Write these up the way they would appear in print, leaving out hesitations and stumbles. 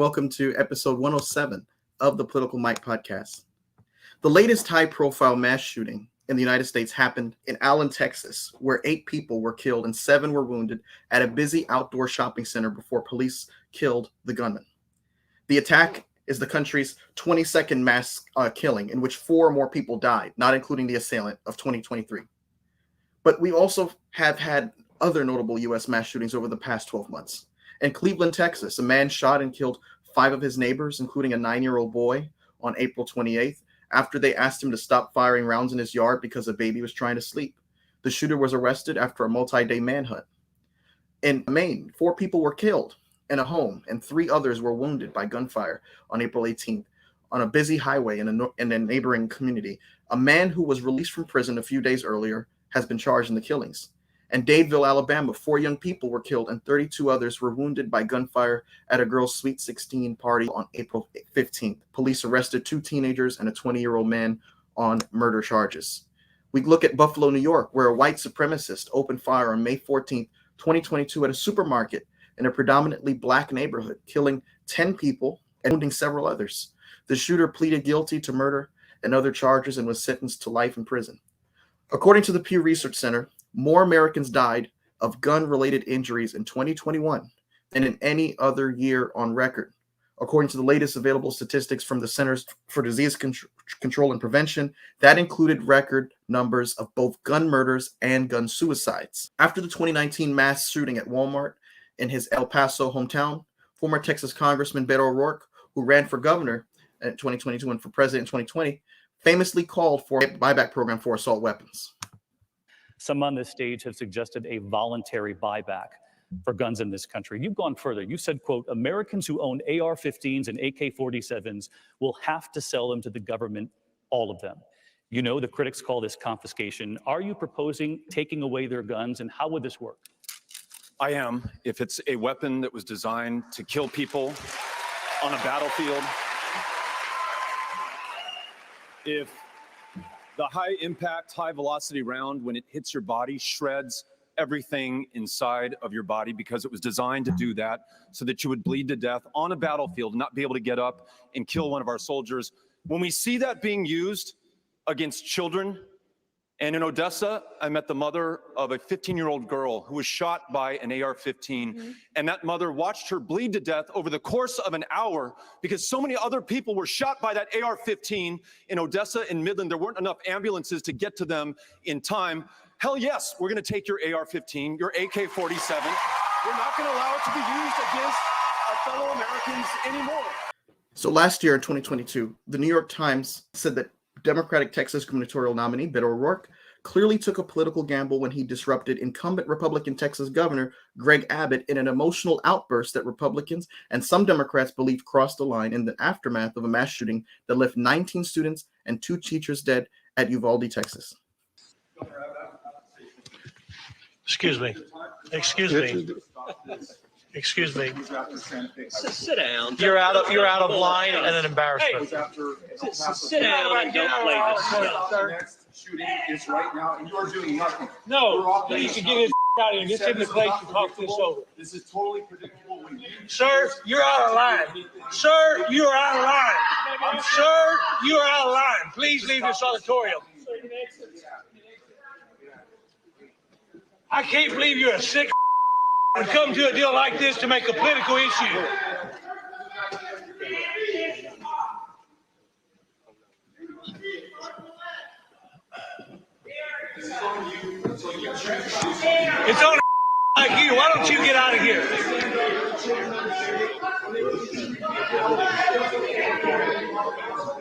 Welcome to episode 107 of the Political Mike podcast. The latest high-profile mass shooting in the United States happened in Allen, Texas, where 8 people were killed and 7 were wounded at a busy outdoor shopping center before police killed the gunman. The attack is the country's 22nd mass killing, in which 4 more people died, not including the assailant, of 2023. But we also have had other notable U.S. mass shootings over the past 12 months. In Cleveland, Texas, a man shot and killed 5 of his neighbors, including a 9-year-old boy, on April 28th, after they asked him to stop firing rounds in his yard because a baby was trying to sleep. The shooter was arrested after a multi-day manhunt. In Maine, 4 people were killed in a home, and 3 others were wounded by gunfire on April 18th on a busy highway in a neighboring community. A man who was released from prison a few days earlier has been charged in the killings. In Dadeville, Alabama, 4 young people were killed and 32 others were wounded by gunfire at a girl's Sweet 16 party on April 15th. Police arrested 2 teenagers and a 20-year-old man on murder charges. We look at Buffalo, New York, where a white supremacist opened fire on May 14th, 2022 at a supermarket in a predominantly black neighborhood, killing 10 people and wounding several others. The shooter pleaded guilty to murder and other charges and was sentenced to life in prison. According to the Pew Research Center, more Americans died of gun-related injuries in 2021 than in any other year on record. According to the latest available statistics from the Centers for Disease Control and Prevention, that included record numbers of both gun murders and gun suicides. After the 2019 mass shooting at Walmart in his El Paso hometown, former Texas Congressman Beto O'Rourke, who ran for governor in 2022 and for president in 2020, famously called for a buyback program for assault weapons. Some on this stage have suggested a voluntary buyback for guns in this country. You've gone further. You said, quote, Americans who own AR-15s and AK-47s will have to sell them to the government, all of them. You know, the critics call this confiscation. Are you proposing taking away their guns, and how would this work? I am. If it's a weapon that was designed to kill people on a battlefield, if the high impact, high velocity round, when it hits your body, shreds everything inside of your body because it was designed to do that so that you would bleed to death on a battlefield and not be able to get up and kill one of our soldiers. When we see that being used against children, and in Odessa, I met the mother of a 15-year-old girl who was shot by an AR-15, and that mother watched her bleed to death over the course of an hour because so many other people were shot by that AR-15 in Odessa and Midland. There weren't enough ambulances to get to them in time. Hell yes, we're going to take your AR-15, your AK-47. We're not going to allow it to be used against our fellow Americans anymore. So last year in 2022, the New York Times said that Democratic Texas gubernatorial nominee Beto O'Rourke clearly took a political gamble when he disrupted incumbent Republican Texas Governor Greg Abbott in an emotional outburst that Republicans and some Democrats believe crossed the line in the aftermath of a mass shooting that left 19 students and 2 teachers dead at Uvalde, Texas. Excuse me. Excuse me. Excuse me. Sit down. You're out of line and an embarrassment. Sit down and don't play this. Next shooting is right now, and you are doing nothing. No, you can get his out of here. Get him the place and talk this over. This is totally predictable. When you, Sir, you're out of line. Sir, you are out of line. Sir, you are out of line. Please leave this auditorium. I can't believe you're a sick would come to a deal like this to make a political issue. It's on like you. Why don't you get out of here?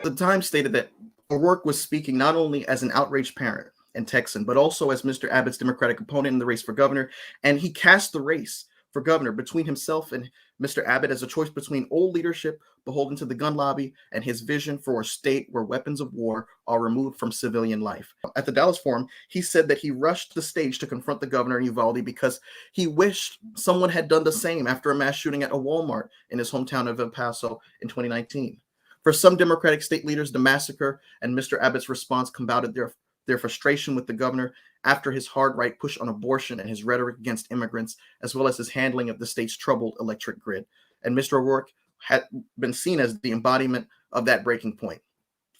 The Times stated that O'Rourke was speaking not only as an outraged parent and Texan, but also as Mr. Abbott's Democratic opponent in the race for governor. And he cast the race for governor between himself and Mr. Abbott as a choice between old leadership beholden to the gun lobby and his vision for a state where weapons of war are removed from civilian life. At the Dallas Forum, he said that he rushed the stage to confront the governor in Uvalde because he wished someone had done the same after a mass shooting at a Walmart in his hometown of El Paso in 2019. For some Democratic state leaders, the massacre and Mr. Abbott's response combated their frustration with the governor after his hard right push on abortion and his rhetoric against immigrants, as well as his handling of the state's troubled electric grid. And Mr. O'Rourke had been seen as the embodiment of that breaking point.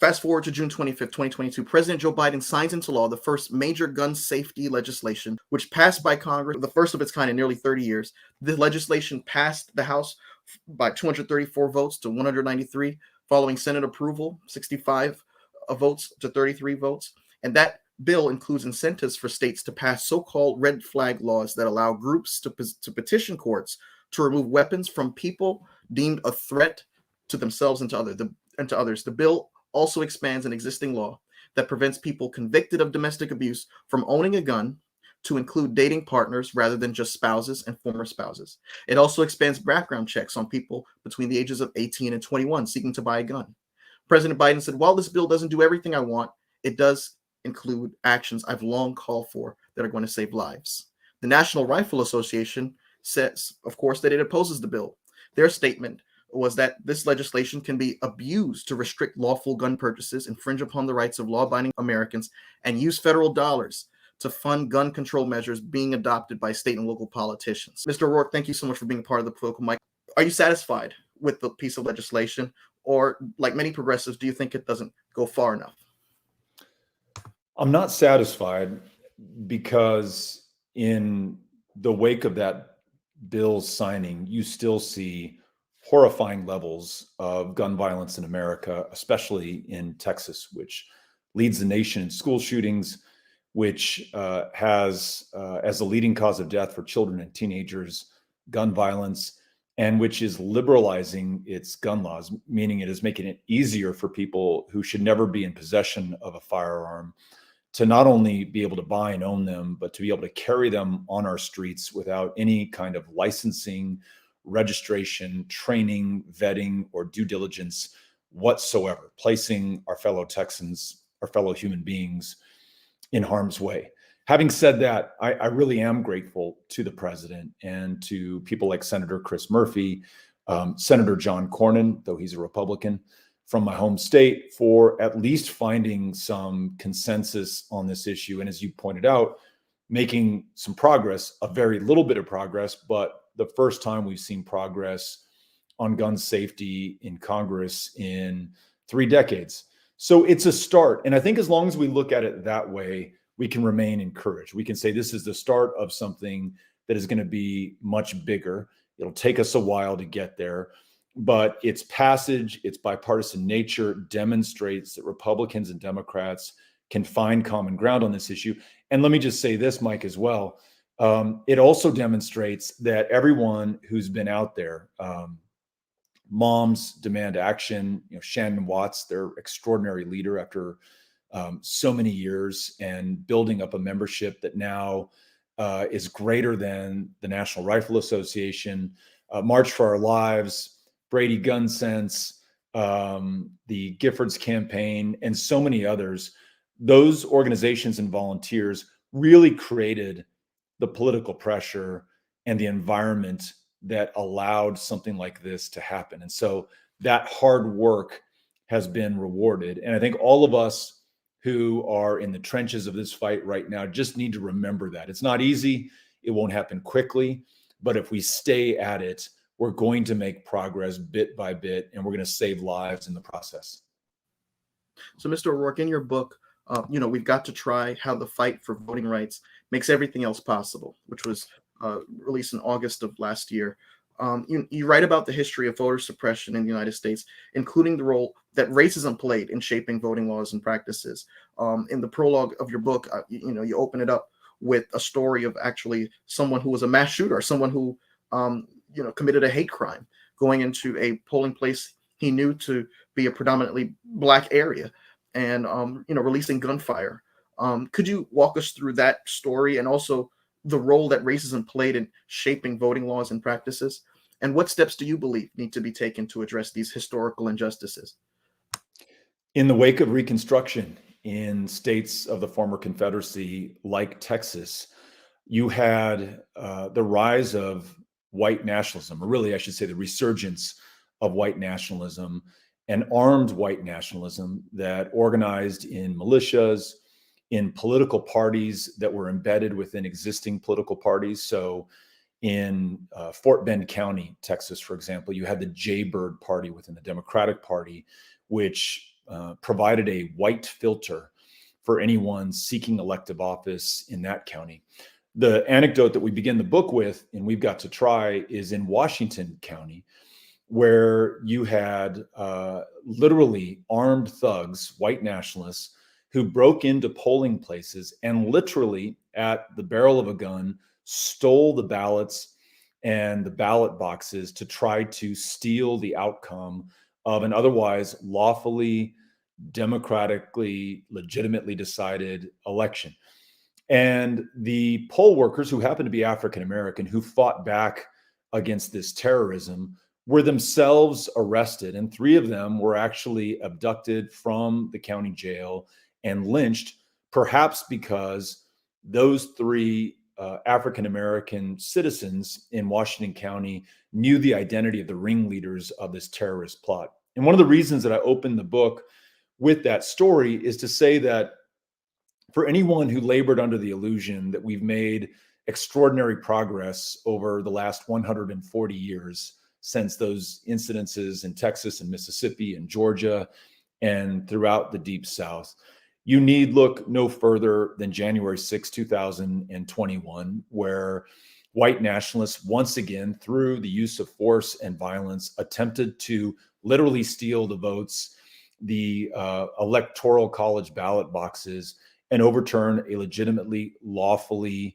Fast forward to June 25th, 2022, President Joe Biden signs into law the first major gun safety legislation, which passed by Congress, the first of its kind in nearly 30 years. The legislation passed the House by 234 votes to 193, following Senate approval, 65 votes to 33 votes. And that bill includes incentives for states to pass so-called red flag laws that allow groups to petition courts to remove weapons from people deemed a threat to themselves and to others. The bill also expands an existing law that prevents people convicted of domestic abuse from owning a gun to include dating partners rather than just spouses and former spouses. It also expands background checks on people between the ages of 18 and 21 seeking to buy a gun. President Biden said, while this bill doesn't do everything I want, it does include actions I've long called for that are going to save lives. The National Rifle Association says, of course, that it opposes the bill. Their statement was that this legislation can be abused to restrict lawful gun purchases, infringe upon the rights of law-abiding Americans, and use federal dollars to fund gun control measures being adopted by state and local politicians. Mr. O'Rourke, thank you so much for being a part of the Political Mic. Are you satisfied with the piece of legislation? Or, like many progressives, do you think it doesn't go far enough? I'm not satisfied because in the wake of that bill's signing, you still see horrifying levels of gun violence in America, especially in Texas, which leads the nation in school shootings, which has as a leading cause of death for children and teenagers, gun violence, and which is liberalizing its gun laws, meaning it is making it easier for people who should never be in possession of a firearm to not only be able to buy and own them, but to be able to carry them on our streets without any kind of licensing, registration, training, vetting, or due diligence whatsoever, placing our fellow Texans, our fellow human beings in harm's way. Having said that, I really am grateful to the president and to people like Senator Chris Murphy, Senator John Cornyn, though he's a Republican, from my home state, for at least finding some consensus on this issue. And as you pointed out, making some progress, a very little bit of progress, but the first time we've seen progress on gun safety in Congress in 3 decades. So it's a start. And I think as long as we look at it that way, we can remain encouraged. We can say this is the start of something that is going to be much bigger. It'll take us a while to get there, but its passage, its bipartisan nature demonstrates that Republicans and Democrats can find common ground on this issue. And let me just say this, Mike, as well. It also demonstrates that everyone who's been out there, Moms Demand Action, Shannon Watts, their extraordinary leader after so many years and building up a membership that now is greater than the National Rifle Association, March for Our Lives, Brady Gun Sense, the Giffords Campaign, and so many others. Those organizations and volunteers really created the political pressure and the environment that allowed something like this to happen. And so that hard work has been rewarded. And I think all of us who are in the trenches of this fight right now just need to remember that. It's not easy. It won't happen quickly. But if we stay at it, we're going to make progress bit by bit, and we're going to save lives in the process. So, Mr. O'Rourke, in your book, We've Got to Try How the Fight for Voting Rights Makes Everything Else Possible, which was released in August of last year. You write about the history of voter suppression in the United States, including the role that racism played in shaping voting laws and practices. In the prologue of your book, you open it up with a story of actually someone who was a mass shooter, someone who, committed a hate crime, going into a polling place he knew to be a predominantly Black area, and releasing gunfire. Could you walk us through that story and also the role that racism played in shaping voting laws and practices? And what steps do you believe need to be taken to address these historical injustices? In the wake of Reconstruction in states of the former Confederacy, like Texas, you had the rise of white nationalism, or really, I should say, the resurgence of white nationalism and armed white nationalism that organized in militias, in political parties that were embedded within existing political parties. So in Fort Bend County, Texas, for example, you had the Jaybird Party within the Democratic Party, which provided a white filter for anyone seeking elective office in that county. The anecdote that we begin the book with, and we've got to try, is in Washington County, where you had literally armed thugs, white nationalists, who broke into polling places and literally at the barrel of a gun stole the ballots and the ballot boxes to try to steal the outcome of an otherwise lawfully, democratically, legitimately decided election. And the poll workers, who happened to be African American, who fought back against this terrorism, were themselves arrested. And 3 of them were actually abducted from the county jail and lynched, perhaps because those 3 African American citizens in Washington County knew the identity of the ringleaders of this terrorist plot. And one of the reasons that I opened the book with that story is to say that for anyone who labored under the illusion that we've made extraordinary progress over the last 140 years since those incidences in Texas and Mississippi and Georgia and throughout the Deep South, you need look no further than January 6, 2021, where white nationalists once again, through the use of force and violence, attempted to literally steal the votes, the electoral college ballot boxes, and overturn a legitimately, lawfully,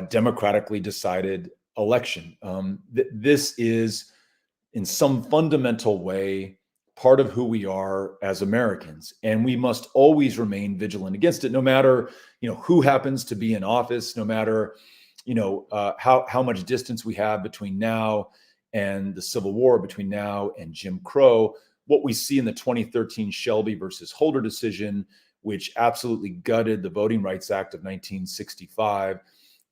democratically decided election. This is, in some fundamental way, part of who we are as Americans, and we must always remain vigilant against it, no matter who happens to be in office, no matter how much distance we have between now and the Civil War, between now and Jim Crow. What we see in the 2013 Shelby versus Holder decision, which absolutely gutted the Voting Rights Act of 1965,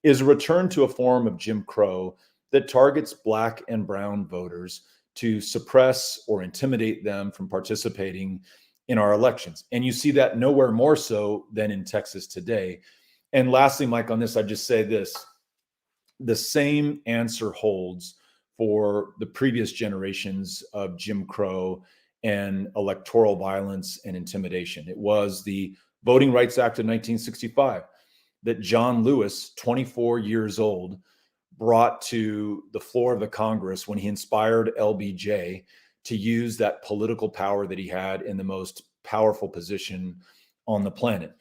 is a return to a form of Jim Crow that targets Black and brown voters to suppress or intimidate them from participating in our elections. And you see that nowhere more so than in Texas today. And lastly, Mike, on this, I'd just say this: the same answer holds for the previous generations of Jim Crow and electoral violence and intimidation. It was the Voting Rights Act of 1965 that John Lewis, 24 years old, brought to the floor of the Congress when he inspired LBJ to use that political power that he had in the most powerful position on the planet.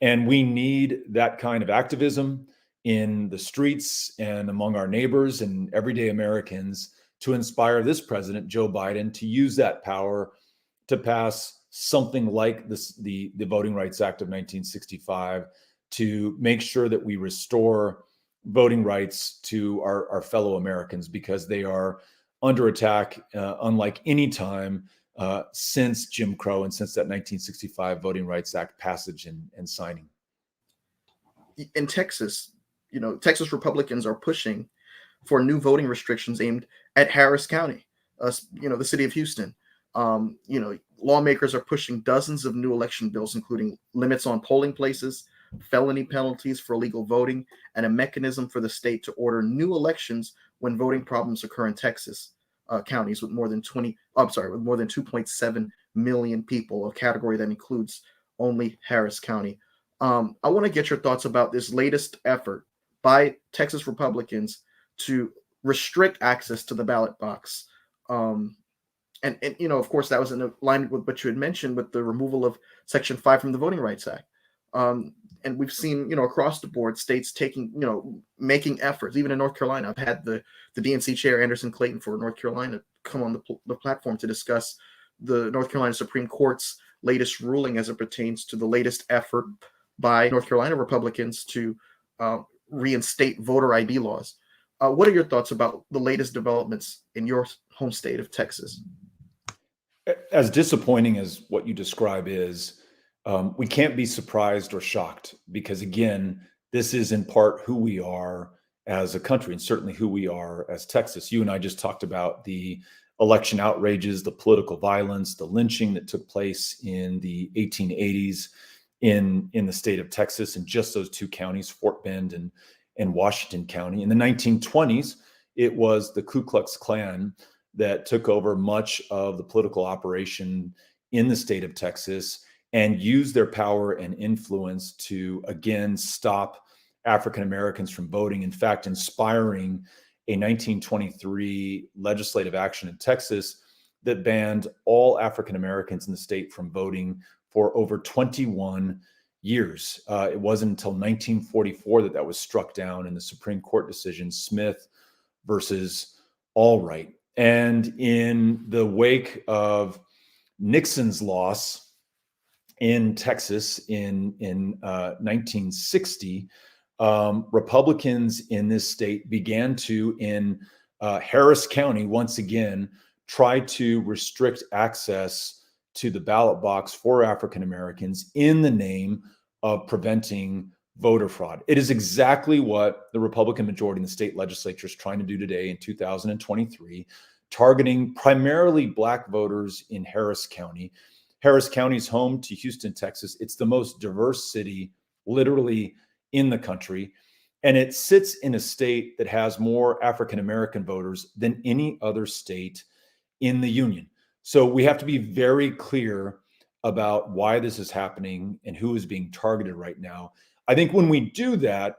And we need that kind of activism in the streets and among our neighbors and everyday Americans to inspire this president, Joe Biden, to use that power to pass something like this, the Voting Rights Act of 1965, to make sure that we restore voting rights to our fellow Americans, because they are under attack unlike any time since Jim Crow and since that 1965 Voting Rights Act passage and signing. In Texas, Texas Republicans are pushing for new voting restrictions aimed at Harris County, the city of Houston. Lawmakers are pushing dozens of new election bills, including limits on polling places, felony penalties for illegal voting, and a mechanism for the state to order new elections when voting problems occur in Texas counties with more than 2.7 million people, a category that includes only Harris County. I want to get your thoughts about this latest effort by Texas Republicans to restrict access to the ballot box. And of course, that was in alignment with what you had mentioned with the removal of Section 5 from the Voting Rights Act. And we've seen, across the board, states making efforts. Even in North Carolina, I've had the DNC chair, Anderson Clayton, for North Carolina, come on the platform to discuss the North Carolina Supreme Court's latest ruling as it pertains to the latest effort by North Carolina Republicans to reinstate voter ID laws. What are your thoughts about the latest developments in your home state of Texas? As disappointing as what you describe is, we can't be surprised or shocked, because again, this is in part who we are as a country, and certainly who we are as Texas. You and I just talked about the election outrages, the political violence, the lynching that took place in the 1880s in the state of Texas, in just those 2 counties, Fort Bend and Washington County. In the 1920s, it was the Ku Klux Klan that took over much of the political operation in the state of Texas and used their power and influence to, again, stop African Americans from voting. In fact, inspiring a 1923 legislative action in Texas that banned all African Americans in the state from voting for over 21 years. It wasn't until 1944 that was struck down in the Supreme Court decision, Smith versus Allwright. And in the wake of Nixon's loss in Texas in 1960, Republicans in this state began to, in Harris County, once again, try to restrict access to the ballot box for African Americans in the name of preventing voter fraud. It is exactly what the Republican majority in the state legislature is trying to do today in 2023, targeting primarily Black voters in Harris County. Harris County is home to Houston, Texas. It's the most diverse city, literally, in the country. And it sits in a state that has more African American voters than any other state in the union. So we have to be very clear about why this is happening and who is being targeted right now. I think when we do that,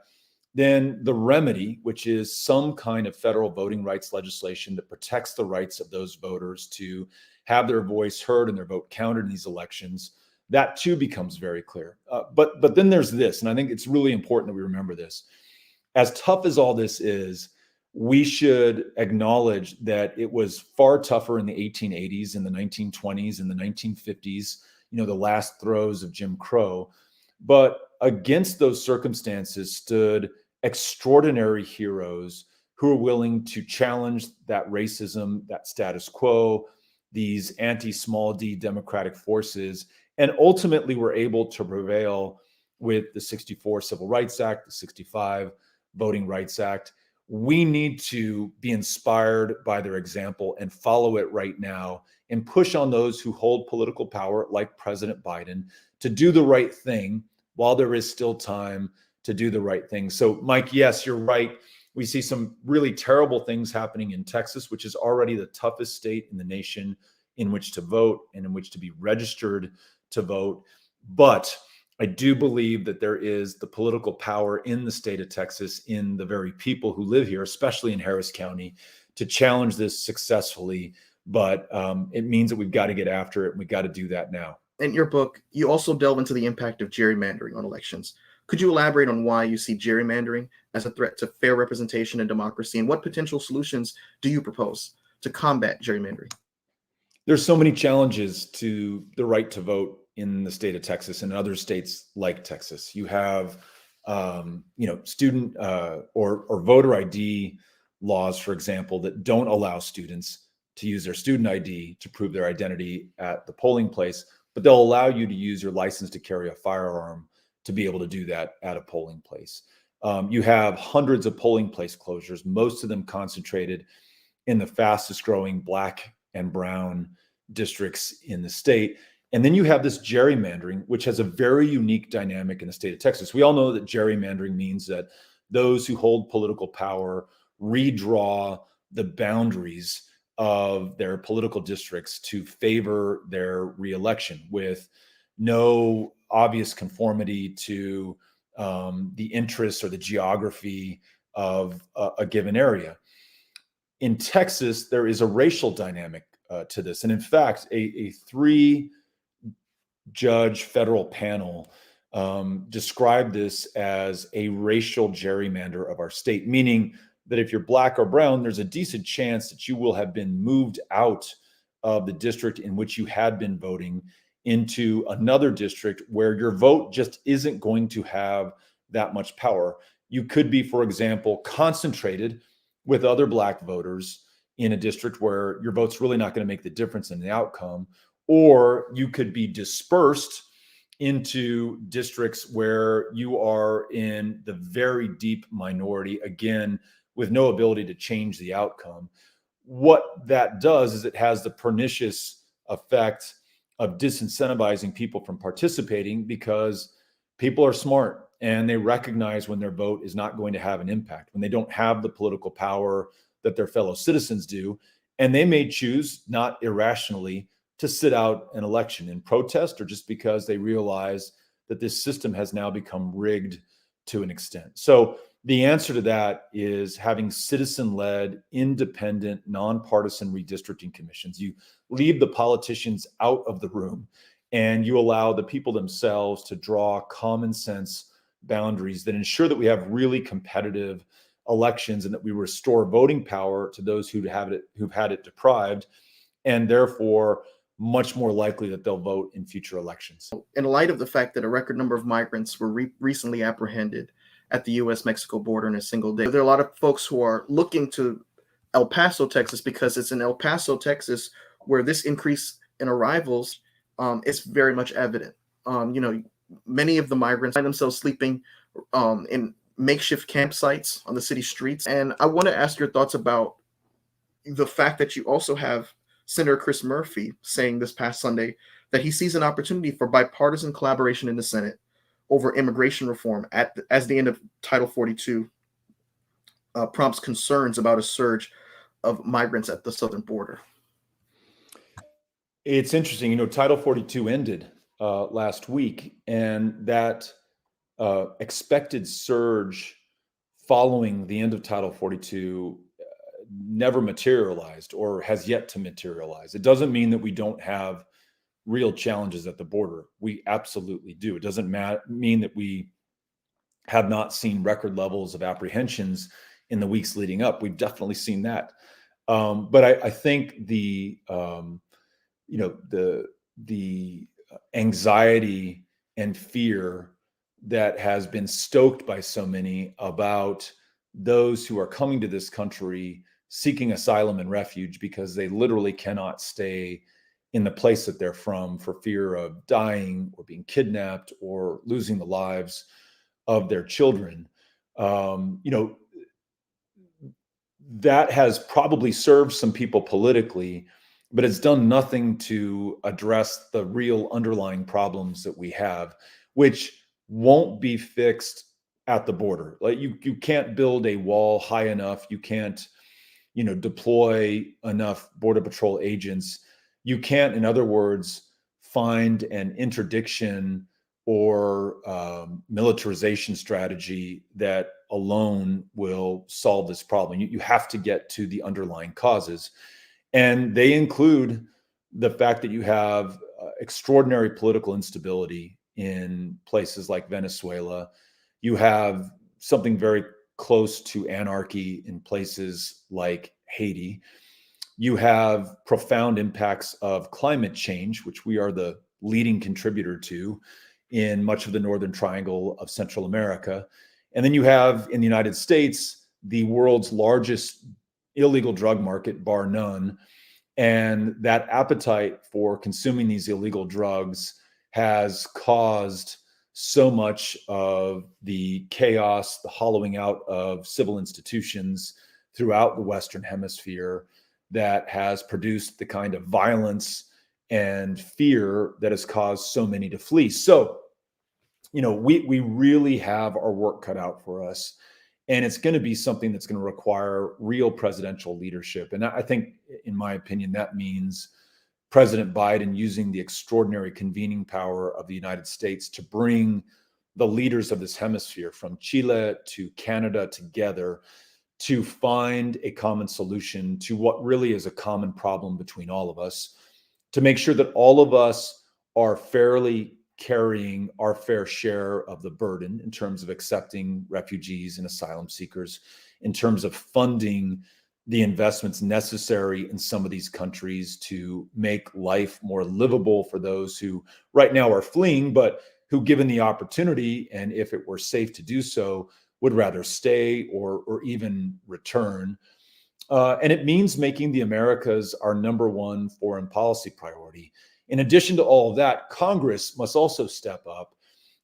then the remedy, which is some kind of federal voting rights legislation that protects the rights of those voters to have their voice heard and their vote counted in these elections, that too becomes very clear. But then there's this, and I think it's really important that we remember this. As tough as all this is, we should acknowledge that it was far tougher in the 1880s, in the 1920s, in the 1950s, the last throes of Jim Crow. But against those circumstances stood extraordinary heroes who were willing to challenge that racism, that status quo, these anti-small d democratic forces, and ultimately were able to prevail with the 64 Civil Rights Act, the 65 Voting Rights Act. We need to be inspired by their example and follow it right now and push on those who hold political power, like President Biden, to do the right thing while there is still time to do the right thing. So, Mike, yes, you're right. We see some really terrible things happening in Texas, which is already the toughest state in the nation in which to vote and in which to be registered to vote. But I do believe that there is the political power in the state of Texas, in the very people who live here, especially in Harris County, to challenge this successfully. But it means that we've got to get after it, and we've got to do that now. In your book, you also delve into the impact of gerrymandering on elections. Could you elaborate on why you see gerrymandering as a threat to fair representation and democracy, and what potential solutions do you propose to combat gerrymandering? There's so many challenges to the right to vote in the state of Texas and other states like Texas. You have, student or voter ID laws, for example, that don't allow students to use their student ID to prove their identity at the polling place, but they'll allow you to use your license to carry a firearm to be able to do that at a polling place. You have hundreds of polling place closures, most of them concentrated in the fastest growing Black and brown districts in the state. And then you have this gerrymandering, which has a very unique dynamic in the state of Texas. We all know that gerrymandering means that those who hold political power redraw the boundaries of their political districts to favor their reelection with no obvious conformity to the interests or the geography of a given area. In Texas, there is a racial dynamic to this. And in fact, a three-judge federal panel described this as a racial gerrymander of our state, meaning that if you're Black or brown, there's a decent chance that you will have been moved out of the district in which you had been voting into another district where your vote just isn't going to have that much power. You could be, for example, concentrated with other Black voters in a district where your vote's really not going to make the difference in the outcome, or you could be dispersed into districts where you are in the very deep minority, again, with no ability to change the outcome. What that does is it has the pernicious effect of disincentivizing people from participating because people are smart and they recognize when their vote is not going to have an impact, when they don't have the political power that their fellow citizens do. And they may choose, not irrationally, to sit out an election in protest, or just because they realize that this system has now become rigged to an extent. So the answer to that is having citizen-led, independent, nonpartisan redistricting commissions. You leave the politicians out of the room, and you allow the people themselves to draw common sense boundaries that ensure that we have really competitive elections, and that we restore voting power to those who've had it deprived, and therefore much more likely that they'll vote in future elections. In light of the fact that a record number of migrants were recently apprehended at the U.S.-Mexico border in a single day, there are a lot of folks who are looking to El Paso, Texas, because it's in El Paso, Texas, where this increase in arrivals is very much evident. Many of the migrants find themselves sleeping in makeshift campsites on the city streets. And I want to ask your thoughts about the fact that you also have Senator Chris Murphy saying this past Sunday that he sees an opportunity for bipartisan collaboration in the Senate over immigration reform as the end of Title 42 prompts concerns about a surge of migrants at the southern border. It's interesting, Title 42 ended last week, and that expected surge following the end of Title 42 never materialized, or has yet to materialize. It doesn't mean that we don't have real challenges at the border. We absolutely do. It doesn't mean that we have not seen record levels of apprehensions in the weeks leading up. We've definitely seen that. But I think the anxiety and fear that has been stoked by so many about those who are coming to this country seeking asylum and refuge because they literally cannot stay in the place that they're from for fear of dying or being kidnapped or losing the lives of their children. That has probably served some people politically, but it's done nothing to address the real underlying problems that we have, which won't be fixed at the border. Like you can't build a wall high enough. You can't, deploy enough Border Patrol agents. You can't, in other words, find an interdiction or militarization strategy that alone will solve this problem. You have to get to the underlying causes. And they include the fact that you have extraordinary political instability in places like Venezuela. You have something very close to anarchy in places like Haiti. You have profound impacts of climate change, which we are the leading contributor to in much of the Northern Triangle of Central America. And then you have in the United States, the world's largest illegal drug market, bar none. And that appetite for consuming these illegal drugs has caused so much of the chaos, the hollowing out of civil institutions throughout the Western Hemisphere that has produced the kind of violence and fear that has caused so many to flee. So, we really have our work cut out for us. And it's going to be something that's going to require real presidential leadership. And I think, in my opinion, that means President Biden using the extraordinary convening power of the United States to bring the leaders of this hemisphere from Chile to Canada together to find a common solution to what really is a common problem between all of us, to make sure that all of us are fairly carrying our fair share of the burden in terms of accepting refugees and asylum seekers, in terms of funding the investments necessary in some of these countries to make life more livable for those who right now are fleeing, but who, given the opportunity, and if it were safe to do so, would rather stay or even return. And it means making the Americas our number one foreign policy priority. In addition to all of that, Congress must also step up.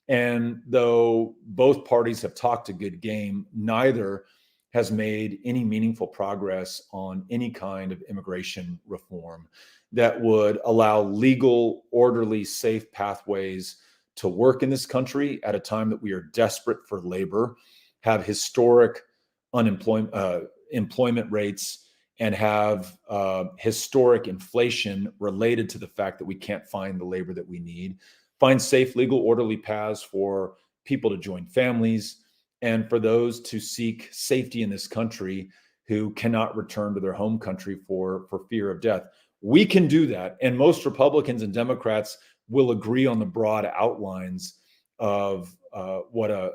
And though both parties have talked a good game, neither has made any meaningful progress on any kind of immigration reform that would allow legal, orderly, safe pathways to work in this country at a time that we are desperate for labor, have historic employment rates, and have historic inflation related to the fact that we can't find the labor that we need, find safe, legal, orderly paths for people to join families, and for those to seek safety in this country who cannot return to their home country for fear of death. We can do that. And most Republicans and Democrats will agree on the broad outlines of what a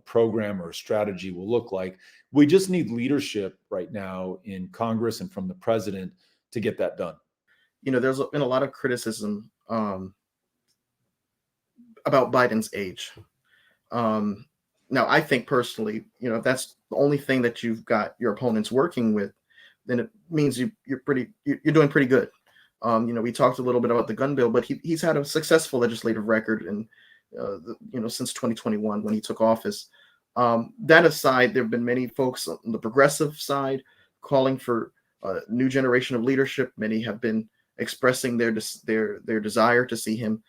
program or a strategy will look like. We just need leadership right now in Congress and from the president to get that done. You know, there's been a lot of criticism about Biden's age. Now, I think personally, you know, if that's the only thing that you've got your opponents working with, then it means you're doing pretty good. You know, we talked a little bit about the gun bill, but he's had a successful legislative record, and since 2021 when he took office. That aside, there have been many folks on the progressive side calling for a new generation of leadership. Many have been expressing their desire to see him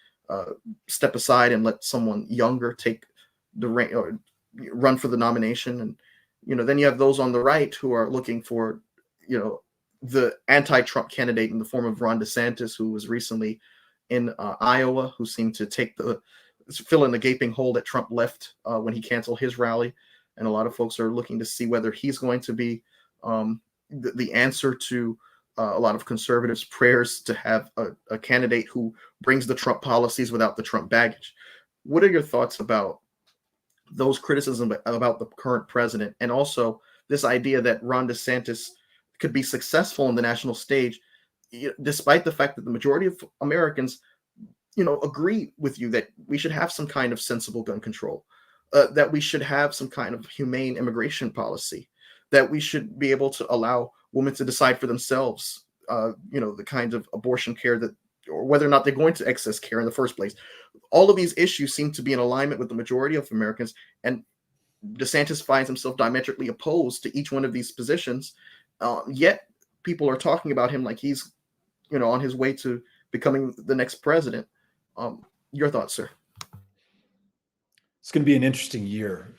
step aside and let someone younger take the reign or run for the nomination. And then you have those on the right who are looking for the anti-Trump candidate in the form of Ron DeSantis, who was recently in Iowa, who seemed to fill in the gaping hole that Trump left when he canceled his rally. And a lot of folks are looking to see whether he's going to be the answer to a lot of conservatives' prayers to have a candidate who brings the Trump policies without the Trump baggage. What are your thoughts about those criticisms about the current president, and also this idea that Ron DeSantis could be successful on the national stage, despite the fact that the majority of Americans, agree with you that we should have some kind of sensible gun control, that we should have some kind of humane immigration policy, that we should be able to allow women to decide for themselves, the kind of abortion care or whether or not they're going to access care in the first place. All of these issues seem to be in alignment with the majority of Americans, and DeSantis finds himself diametrically opposed to each one of these positions. Yet people are talking about him like he's, on his way to becoming the next president. Your thoughts, sir? It's going to be an interesting year.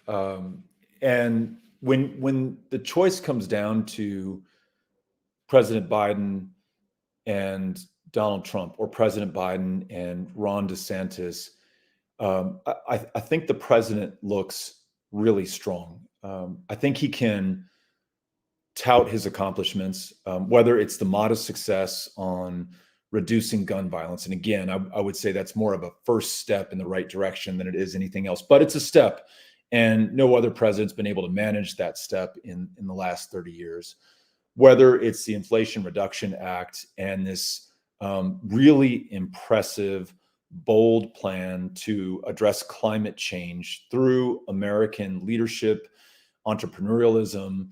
And when the choice comes down to President Biden and Donald Trump, or President Biden and Ron DeSantis, I think the president looks really strong. I think he can tout his accomplishments, whether it's the modest success on reducing gun violence. And again, I would say that's more of a first step in the right direction than it is anything else, but it's a step. And no other president's been able to manage that step in the last 30 years. Whether it's the Inflation Reduction Act and this really impressive, bold plan to address climate change through American leadership, entrepreneurialism,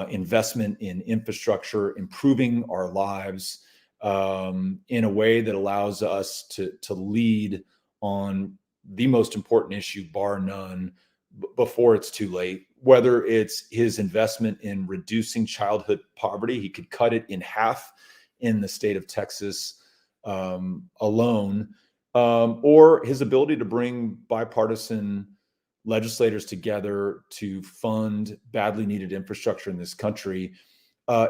investment in infrastructure, improving our lives in a way that allows us to lead on the most important issue, bar none, before it's too late. Whether it's his investment in reducing childhood poverty, he could cut it in half in the state of Texas alone, or his ability to bring bipartisan legislators together to fund badly needed infrastructure in this country.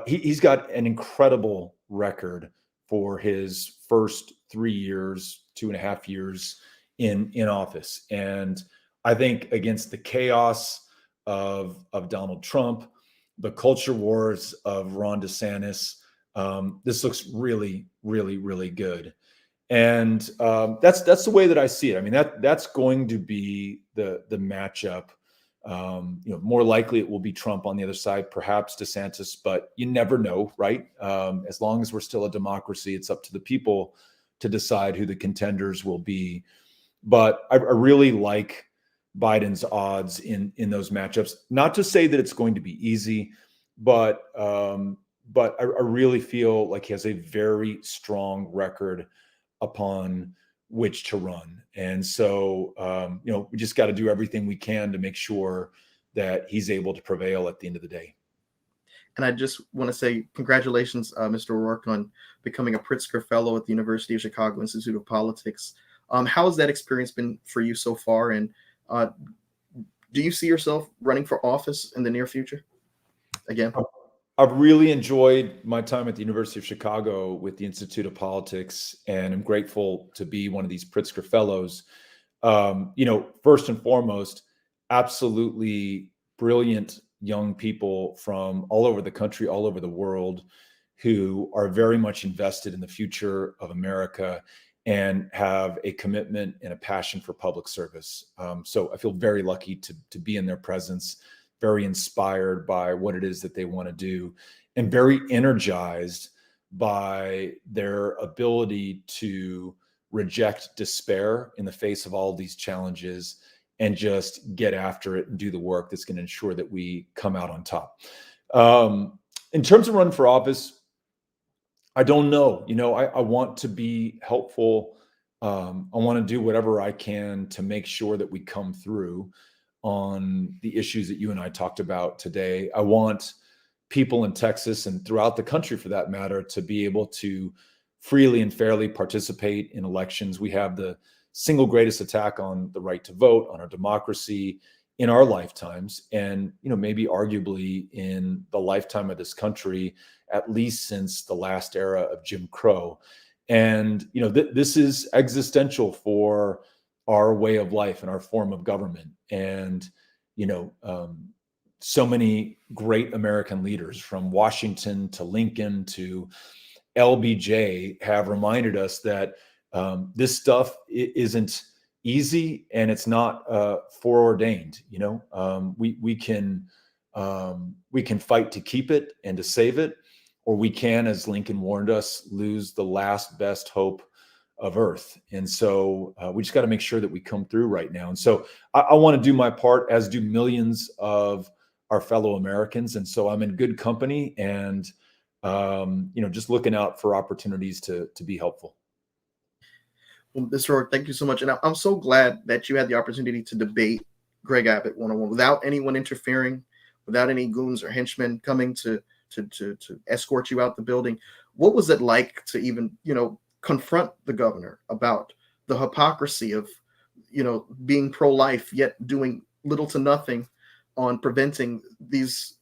He's got an incredible record for his first 3 years, 2.5 years in office. And I think against the chaos of Donald Trump, the culture wars of Ron DeSantis, this looks really, really, really good. And that's the way that I see it. I mean, that's going to be the matchup. More likely it will be Trump on the other side, perhaps DeSantis, but you never know, right? As long as we're still a democracy, it's up to the people to decide who the contenders will be. But I really like Biden's odds in those matchups. Not to say that it's going to be easy, but I really feel like he has a very strong record upon which to run. And so, we just got to do everything we can to make sure that he's able to prevail at the end of the day. And I just want to say congratulations, Mr. O'Rourke, on becoming a Pritzker Fellow at the University of Chicago Institute of Politics. How has that experience been for you so far? And do you see yourself running for office in the near future again? I've really enjoyed my time at the University of Chicago with the Institute of Politics, and I'm grateful to be one of these Pritzker Fellows. First and foremost, absolutely brilliant young people from all over the country, all over the world, who are very much invested in the future of America and have a commitment and a passion for public service. So I feel very lucky to be in their presence, very inspired by what it is that they want to do, and very energized by their ability to reject despair in the face of all of these challenges and just get after it and do the work that's going to ensure that we come out on top. In terms of running for office, I don't know. I want to be helpful. I want to do whatever I can to make sure that we come through on the issues that you and I talked about today. I want people in Texas and throughout the country, for that matter, to be able to freely and fairly participate in elections. We have the single greatest attack on the right to vote, on our democracy in our lifetimes, and maybe arguably in the lifetime of this country, at least since the last era of Jim Crow. And this is existential for our way of life and our form of government. And so many great American leaders, from Washington to Lincoln to LBJ, have reminded us that this stuff isn't easy and it's not foreordained. We can fight to keep it and to save it, or we can, as Lincoln warned us, lose the last best hope of Earth. And so we just got to make sure that we come through right now. And so I want to do my part, as do millions of our fellow Americans. And so I'm in good company, and just looking out for opportunities to be helpful. Well, Mr. Rourke, thank you so much. And I'm so glad that you had the opportunity to debate Greg Abbott one-on-one without anyone interfering, without any goons or henchmen coming to escort you out the building. What was it like to even, confront the governor about the hypocrisy of, being pro-life, yet doing little to nothing on preventing these,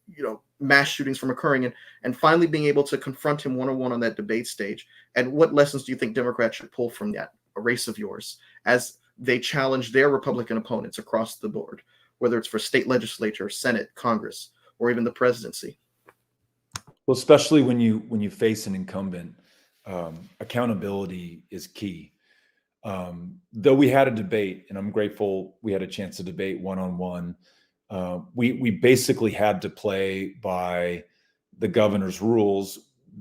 mass shootings from occurring, and finally being able to confront him one-on-one on that debate stage? And what lessons do you think Democrats should pull from that race of yours as they challenge their Republican opponents across the board, whether it's for state legislature, Senate, Congress, or even the presidency? Well, especially when you face an incumbent, accountability is key. Though we had a debate, and I'm grateful we had a chance to debate one-on-one, we basically had to play by the governor's rules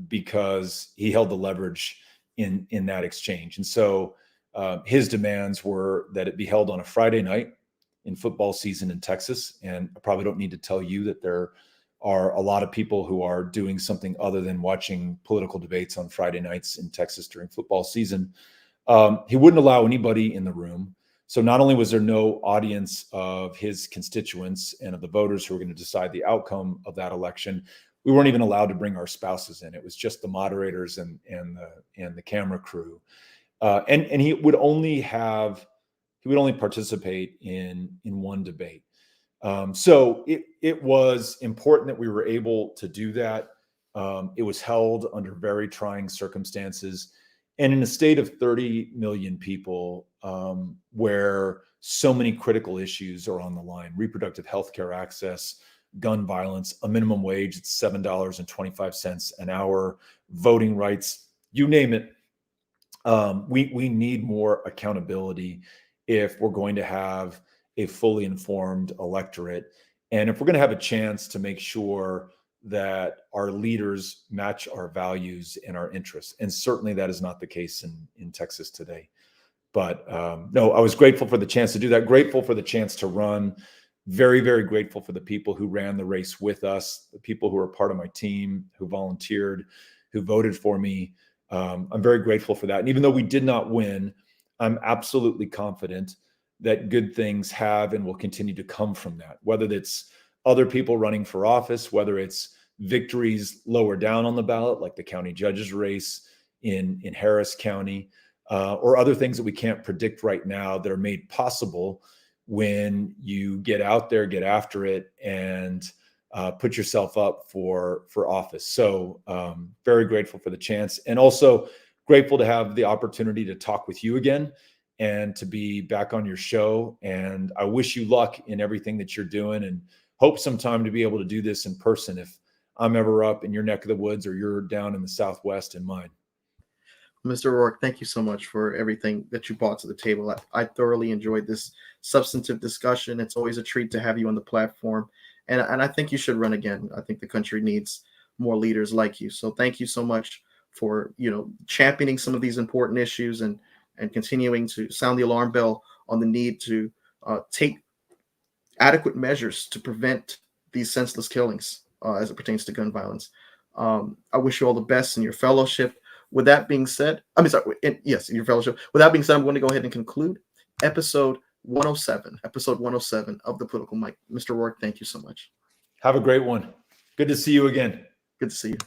because he held the leverage in that exchange. And so his demands were that it be held on a Friday night in football season in Texas. And I probably don't need to tell you that there are a lot of people who are doing something other than watching political debates on Friday nights in Texas during football season. He wouldn't allow anybody in the room. So not only was there no audience of his constituents and of the voters who were going to decide the outcome of that election, we weren't even allowed to bring our spouses in. It was just the moderators and the camera crew. And he would only participate in one debate. So it was important that we were able to do that. It was held under very trying circumstances. And in a state of 30 million people, where so many critical issues are on the line: reproductive health care access, gun violence, a minimum wage at $7.25 an hour, voting rights, you name it. We need more accountability if we're going to have a fully informed electorate, and if we're going to have a chance to make sure that our leaders match our values and our interests. And certainly that is not the case in Texas today. But no, I was grateful for the chance to do that, grateful for the chance to run, very, very grateful for the people who ran the race with us, the people who were part of my team, who volunteered, who voted for me. I'm very grateful for that. And even though we did not win, I'm absolutely confident that good things have and will continue to come from that, whether it's other people running for office, whether it's victories lower down on the ballot, like the county judge's race in Harris County, or other things that we can't predict right now that are made possible when you get out there, get after it, and put yourself up for office. So very grateful for the chance, and also grateful to have the opportunity to talk with you again and to be back on your show. And I wish you luck in everything that you're doing, and hope sometime to be able to do this in person if I'm ever up in your neck of the woods or you're down in the Southwest in mine. Mr. Rourke, thank you so much for everything that you brought to the table. I thoroughly enjoyed this substantive discussion. It's always a treat to have you on the platform. And I think you should run again. I think the country needs more leaders like you. So thank you so much for, championing some of these important issues and continuing to sound the alarm bell on the need to take adequate measures to prevent these senseless killings as it pertains to gun violence. I wish you all the best in your fellowship. With that being said, in your fellowship. With that being said, I'm going to go ahead and conclude episode 107 of the Political Mic. Mr. Rourke, thank you so much. Have a great one. Good to see you again. Good to see you.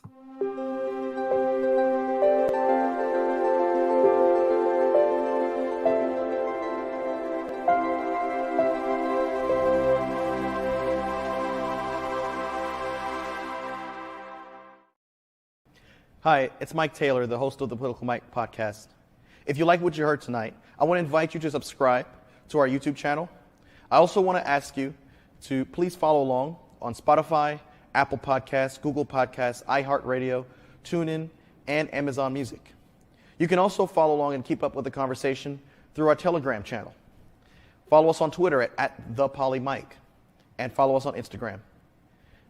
Hi, it's Mike Taylor, the host of the Political Mic podcast. If you like what you heard tonight, I want to invite you to subscribe to our YouTube channel. I also want to ask you to please follow along on Spotify, Apple Podcasts, Google Podcasts, iHeartRadio, TuneIn, and Amazon Music. You can also follow along and keep up with the conversation through our Telegram channel. Follow us on Twitter at @ThePolyMic, and follow us on Instagram.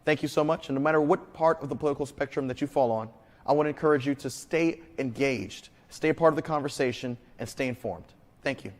Thank you so much, and no matter what part of the political spectrum that you fall on, I want to encourage you to stay engaged, stay a part of the conversation, and stay informed. Thank you.